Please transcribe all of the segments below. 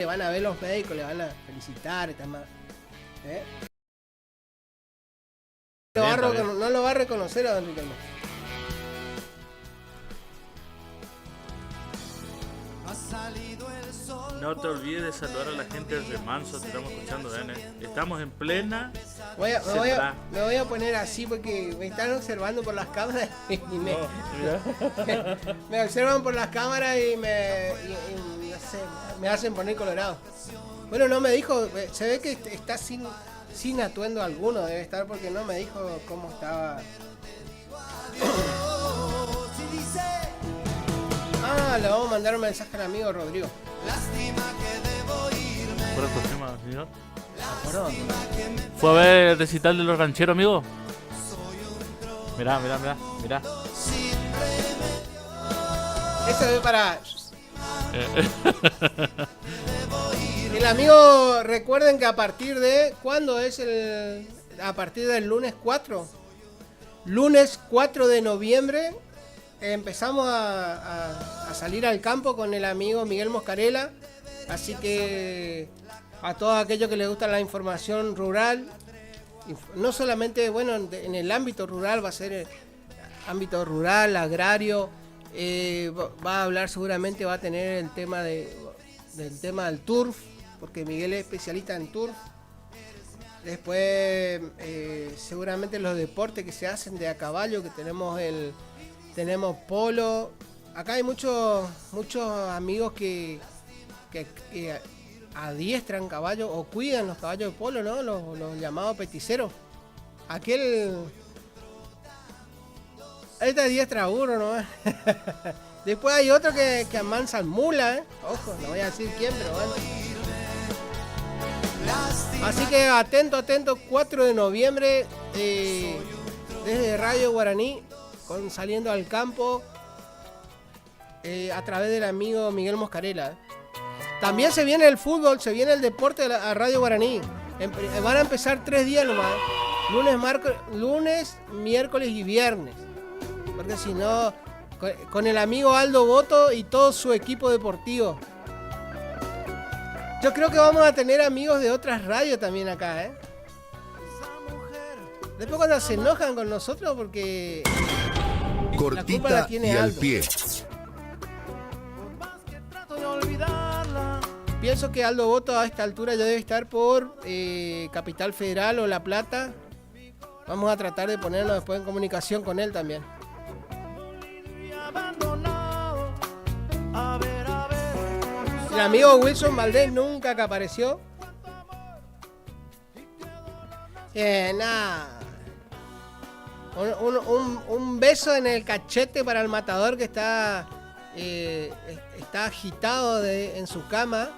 Le van a ver los médicos, le van a felicitar y demás. No lo va a reconocer a don Riquelme. No te olvides de saludar a la gente del Remanso, te estamos escuchando, N. Estamos en plena. Me voy a poner así porque me están observando por las cámaras y me observan por las cámaras y no sé, me hacen poner colorado. Bueno, no me dijo, se ve que está sin atuendo alguno, debe estar porque no me dijo cómo estaba. Le vamos a mandar un mensaje al amigo Rodrigo. ¿Por el tema, señor? ¿Fue a ver el recital de los rancheros, amigo? Mirá. Eso es para... El amigo, recuerden que a partir de... ¿Cuándo es el...? A partir del lunes 4. Lunes 4 de noviembre empezamos a salir al campo con el amigo Miguel Moscarela. Así que a todos aquellos que les gusta la información rural, no solamente, bueno, en el ámbito rural, va a ser ámbito rural, agrario, va a hablar seguramente, va a tener el tema del turf, porque Miguel es especialista en turf. Después seguramente los deportes que se hacen de a caballo, que tenemos polo. Acá hay muchos amigos que adiestran caballos o cuidan los caballos de polo, ¿no? Los llamados peticeros. Esta adiestra uno, ¿no? Después hay otro que amansan mula, ¿eh? Ojo, no voy a decir quién, pero bueno. Así que atento, 4 de noviembre, desde Radio Guaraní, saliendo al campo, a través del amigo Miguel Moscarela. También se viene el fútbol, se viene el deporte a Radio Guaraní. Van a empezar 3 días nomás. Lunes, miércoles y viernes. Porque si no, con el amigo Aldo Boto y todo su equipo deportivo. Yo creo que vamos a tener amigos de otras radios también acá, ¿eh? Después cuando se enojan con nosotros porque... Cortita la tiene y al Aldo. pie. Pienso que Aldo Boto a esta altura ya debe estar por Capital Federal o La Plata. Vamos a tratar de ponernos después en comunicación con él también. El amigo Wilson Valdés nunca que apareció. Nada. Un beso en el cachete para el matador que está agitado en su cama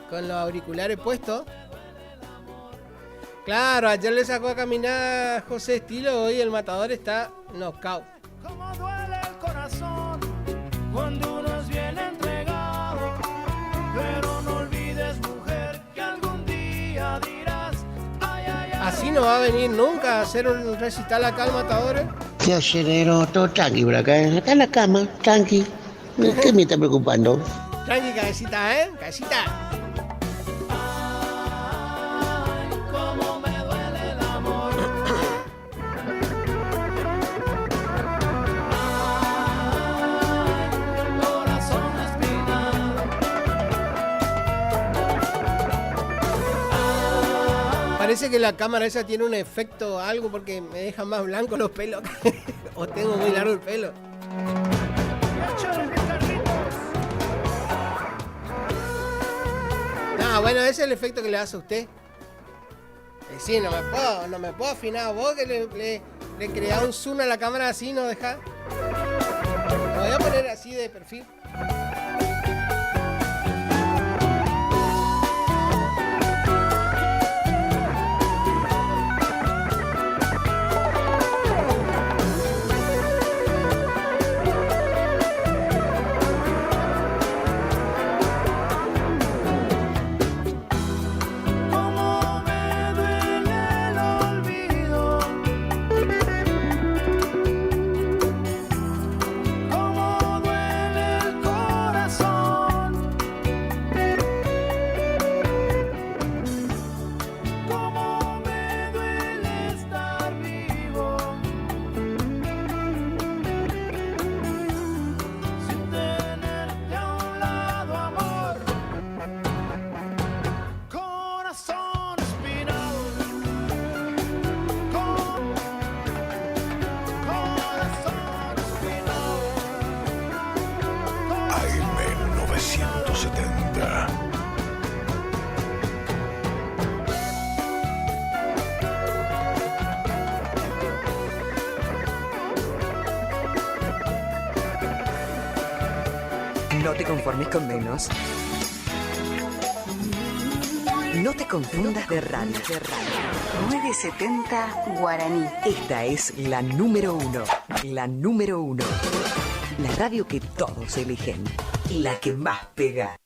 con los auriculares puestos. Claro, ayer le sacó a caminar a José Estilo, hoy el matador está knockout. Cómo duele el corazón cuando uno es bien entregado, pero no olvides, mujer, que algún día dirás, ay, ay, ay. Así no va a venir nunca a hacer un recital acá el matador, ¿eh? ¿Qué hace, negro? Todo tranqui por acá. Acá en la cama, tranqui. ¿Qué me está preocupando? Tranqui, cabecita, ¿eh? Cabecita. Cómo me duele el amor. Corazón espinado. Parece que la cámara esa tiene un efecto algo porque me deja más blanco los pelos. O tengo muy largo el pelo. Bueno, ese es el efecto que le hace a usted. Sí, no me puedo afinar. Vos que le creás un zoom a la cámara así, no deja. Me voy a poner así de perfil. Cómo duele el te conformes con menos. No te confundas de radio. 970 Guaraní. Esta es la número 1. La número 1. La radio que todos eligen. La que más pega.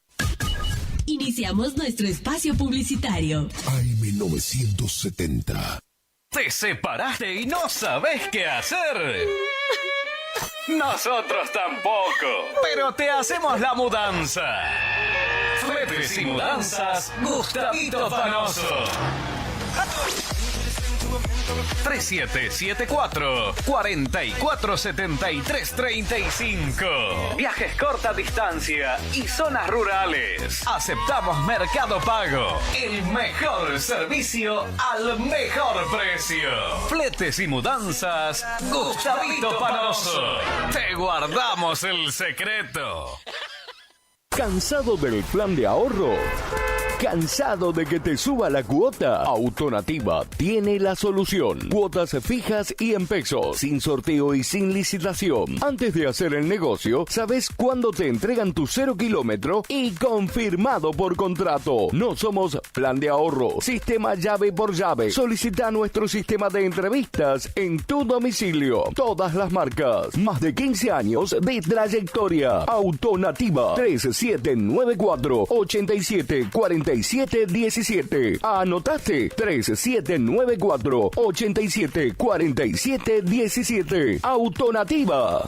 Iniciamos nuestro espacio publicitario. AM970. ¿Te separaste y no sabes qué hacer? Nosotros tampoco, pero te hacemos la mudanza. Fletes y mudanzas, Gustavito Panoso. 3774-447335. Viajes corta distancia y zonas rurales. Aceptamos Mercado Pago. El mejor servicio al mejor precio. Fletes y mudanzas, Gustavito Panoso. Te guardamos el secreto. ¿Cansado del plan de ahorro? ¿Cansado de que te suba la cuota? Autonativa tiene la solución. Cuotas fijas y en pesos, sin sorteo y sin licitación. Antes de hacer el negocio, sabes cuándo te entregan tu 0 kilómetro y confirmado por contrato. No somos plan de ahorro, sistema llave por llave. Solicita nuestro sistema de entrevistas en tu domicilio. Todas las marcas. Más de 15 años de trayectoria. Autonativa 3794-874717. ¿Anotaste? 3794-874717. Autonativa.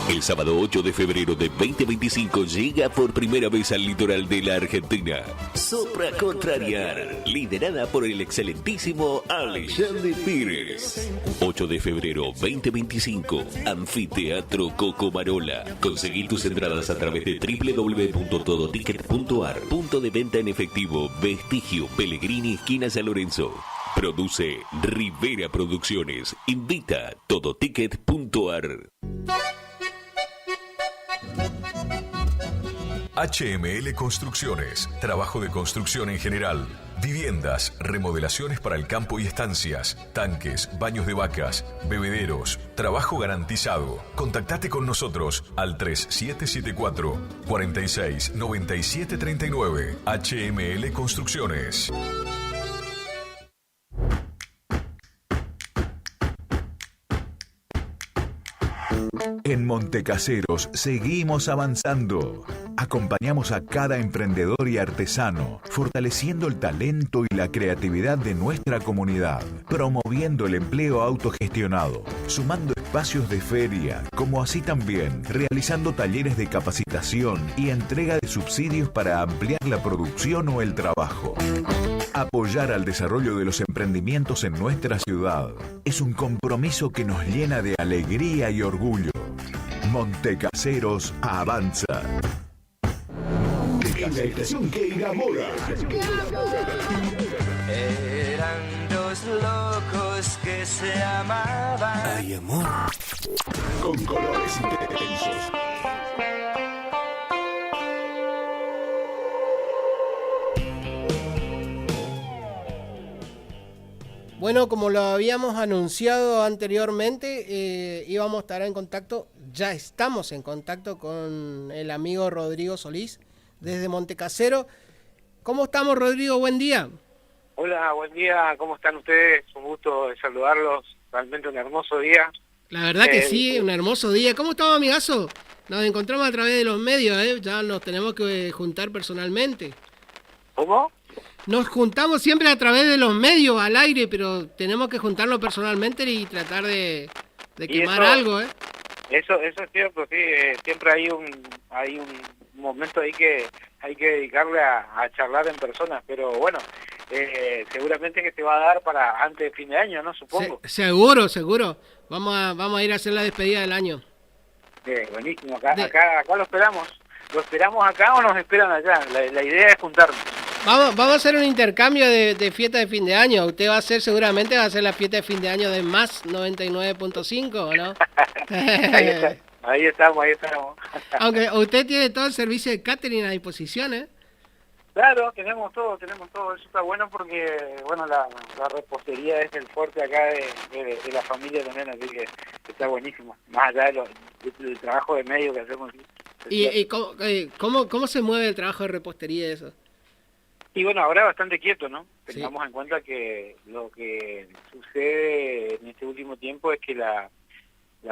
El sábado 8 de febrero de 2025 llega por primera vez al litoral de la Argentina. Sopra Contrariar, liderada por el excelentísimo Alexandre Pires. 8 de febrero 2025, Anfiteatro Cocomarola. Conseguí tus entradas a través de www.todoticket.ar. Punto de venta en efectivo, Vestigio, Pellegrini, esquina San Lorenzo. Produce Rivera Producciones. Invita Todoticket.ar. HML Construcciones, trabajo de construcción en general, viviendas, remodelaciones para el campo y estancias, tanques, baños de vacas, bebederos, trabajo garantizado. Contactate con nosotros al 3774 46 97 39. HML Construcciones. En Montecaseros seguimos avanzando. Acompañamos a cada emprendedor y artesano, fortaleciendo el talento y la creatividad de nuestra comunidad, promoviendo el empleo autogestionado, sumando espacios de feria, como así también realizando talleres de capacitación y entrega de subsidios para ampliar la producción o el trabajo. Apoyar al desarrollo de los emprendimientos en nuestra ciudad es un compromiso que nos llena de alegría y orgullo. Montecaseros avanza. En la estación que enamora. Eran dos locos que se amaban. Ay, amor. Con colores intensos. Bueno, como lo habíamos anunciado anteriormente, íbamos a estar en contacto, ya estamos en contacto con el amigo Rodrigo Solís desde Montecasero. ¿Cómo estamos, Rodrigo? Buen día. Hola, buen día, ¿cómo están ustedes? Un gusto de saludarlos, realmente un hermoso día. La verdad que sí, un hermoso día. ¿Cómo estamos, amigazo? Nos encontramos a través de los medios, ya nos tenemos que juntar personalmente. ¿Cómo? Nos juntamos siempre a través de los medios, al aire, pero tenemos que juntarnos personalmente y tratar de quemar algo, ¿eh? Eso es cierto, sí, siempre hay un momento ahí que hay que dedicarle a charlar en persona, pero bueno, seguramente que se va a dar para antes de fin de año, ¿no? Supongo. Seguro. Vamos a ir a hacer la despedida del año. Buenísimo, acá lo esperamos. ¿Lo esperamos acá o nos esperan allá? La idea es juntarnos. Vamos a hacer un intercambio de fiesta de fin de año. Usted seguramente va a hacer la fiesta de fin de año de Más 99.5, ¿o no? Ahí estamos. Aunque usted tiene todo el servicio de catering a disposición, ¿eh? Claro, tenemos todo, eso está bueno porque, bueno, la repostería es el fuerte acá de la familia también, así que está buenísimo, más allá del trabajo de medio que hacemos. ¿Y cómo se mueve el trabajo de repostería eso? Y bueno, ahora bastante quieto, ¿no? Sí. Tengamos en cuenta que lo que sucede en este último tiempo es que la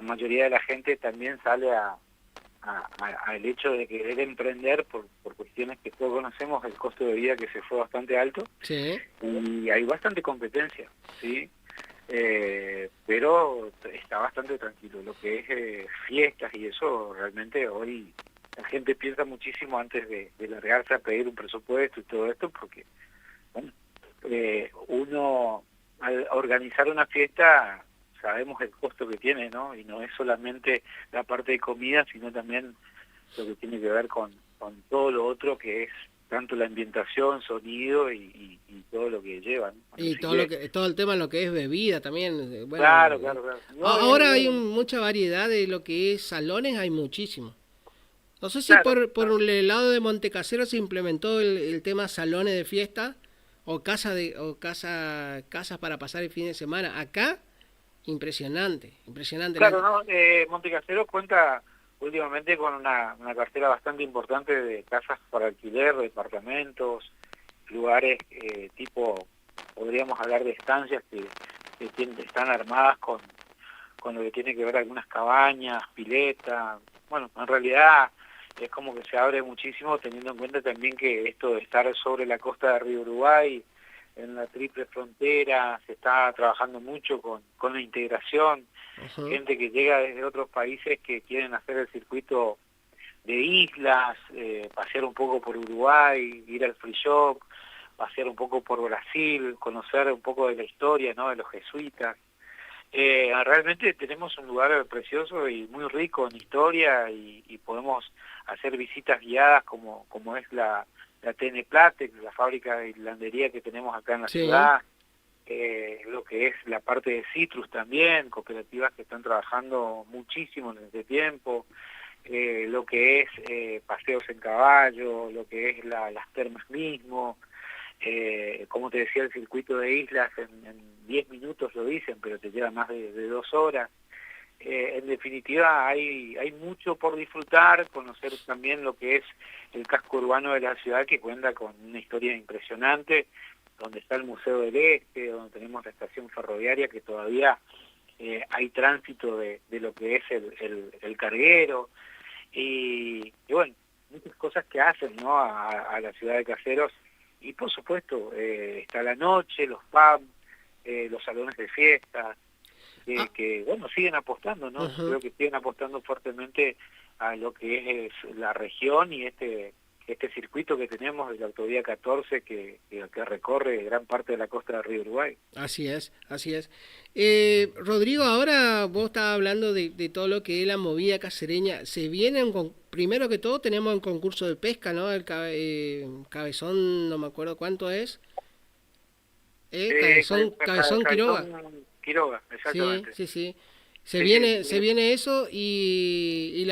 mayoría de la gente también sale al hecho de querer emprender por cuestiones que todos conocemos, el costo de vida que se fue bastante alto, Sí. y hay bastante competencia, ¿sí? Pero está bastante tranquilo. Lo que es fiestas y eso, realmente hoy la gente piensa muchísimo antes de largarse a pedir un presupuesto y todo esto, porque, bueno, uno al organizar una fiesta sabemos el costo que tiene, ¿no? Y no es solamente la parte de comida, sino también lo que tiene que ver con todo lo otro, que es tanto la ambientación, sonido y todo lo que lleva, ¿no? Y todo el tema de lo que es bebida también. Bueno, claro. No, ahora hay mucha variedad de lo que es salones, hay muchísimo. No sé si Claro, por el lado de Montecasero se implementó el tema salones de fiesta o casas para pasar el fin de semana. Acá, impresionante. Claro, ¿no? Montecasero cuenta últimamente con una cartera bastante importante de casas para alquiler, departamentos, lugares tipo, podríamos hablar de estancias que están armadas con lo que tiene que ver algunas cabañas, piletas. Bueno, en realidad es como que se abre muchísimo, teniendo en cuenta también que esto de estar sobre la costa de Río Uruguay, en la triple frontera, se está trabajando mucho con la integración. Ajá. Gente que llega desde otros países que quieren hacer el circuito de islas, pasear un poco por Uruguay, ir al free shop, pasear un poco por Brasil, conocer un poco de la historia, ¿no?, de los jesuitas. Realmente tenemos un lugar precioso y muy rico en historia, y podemos hacer visitas guiadas como es la TN Platex, la fábrica de hilandería que tenemos acá en la ciudad, lo que es la parte de citrus también, cooperativas que están trabajando muchísimo en este tiempo, lo que es paseos en caballo, lo que es las termas mismo, como te decía, el circuito de islas en 10 minutos lo dicen, pero te lleva más de 2 horas. En definitiva, hay mucho por disfrutar, conocer también lo que es el casco urbano de la ciudad, que cuenta con una historia impresionante, donde está el Museo del Este, donde tenemos la estación ferroviaria, que todavía hay tránsito de lo que es el carguero, y bueno, muchas cosas que hacen, ¿no?, a la ciudad de Caseros. Y por supuesto, está la noche, los pubs, los salones de fiesta, que bueno, siguen apostando, ¿no? Ajá. Creo que siguen apostando fuertemente a lo que es la región y este circuito que tenemos de la autovía 14 que recorre gran parte de la costa del río Uruguay. Así es. Rodrigo, ahora vos estabas hablando de todo lo que es la movida casereña. Se viene, primero que todo, tenemos un concurso de pesca, ¿no? El cabezón, no me acuerdo cuánto es. Cabezón Quiroga. Quiroga, exactamente. Sí. Se viene eso y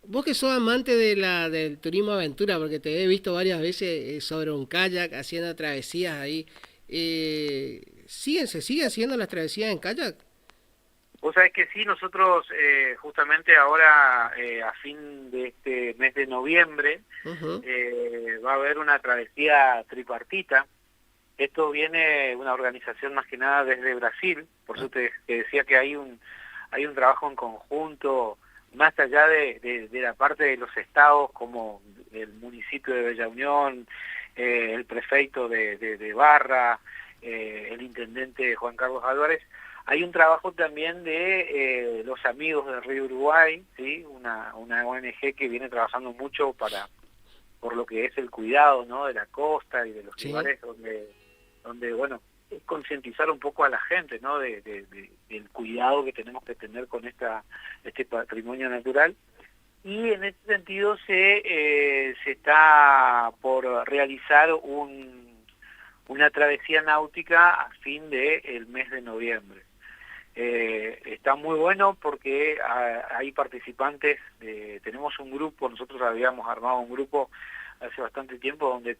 vos que sos amante del turismo aventura, porque te he visto varias veces sobre un kayak haciendo travesías ahí. ¿Se siguen haciendo las travesías en kayak? Vos sabés que sí, nosotros justamente ahora a fin de este mes de noviembre va a haber una travesía tripartita. Esto viene una organización más que nada desde Brasil, por eso te decía que hay un trabajo en conjunto, más allá de la parte de los estados, como el municipio de Bella Unión, el prefeito de Barra, el intendente Juan Carlos Álvarez. Hay un trabajo también de los amigos del Río Uruguay, ¿sí? Una ONG que viene trabajando mucho por lo que es el cuidado, ¿no?, de la costa y de los lugares donde bueno, es concientizar un poco a la gente, ¿no?, del cuidado que tenemos que tener con este patrimonio natural. Y en este sentido se está por realizar una travesía náutica a fin del mes de noviembre. Está muy bueno porque hay participantes, tenemos un grupo, nosotros habíamos armado un grupo hace bastante tiempo donde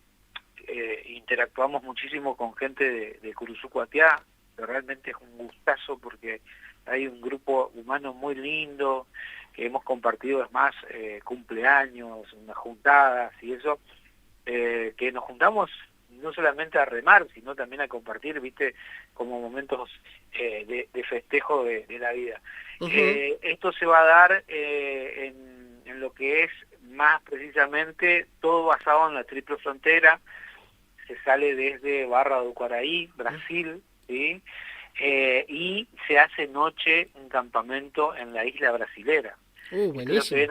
interactuamos muchísimo con gente de Curuzucuatiá, que realmente es un gustazo porque hay un grupo humano muy lindo, que hemos compartido, es más, cumpleaños, unas juntadas y eso, que nos juntamos no solamente a remar, sino también a compartir, viste, como momentos de festejo de la vida. Esto se va a dar en lo que es más precisamente todo basado en la triple frontera. Se sale desde Barra do Quaraí, Brasil, ¿sí? Y se hace noche un campamento en la isla brasilera. Buenísimo. Se ven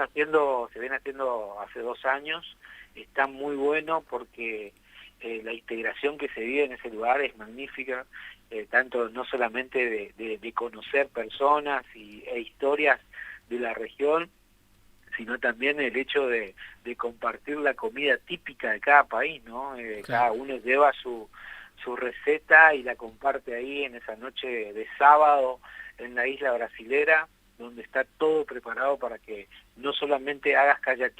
haciendo hace 2 años. Está muy bueno porque la integración que se vive en ese lugar es magnífica, tanto no solamente de conocer personas e historias de la región, sino también el hecho de compartir la comida típica de cada país, ¿no? Claro. Cada uno lleva su receta y la comparte ahí en esa noche de sábado en la isla brasilera, donde está todo preparado para que no solamente hagas kayak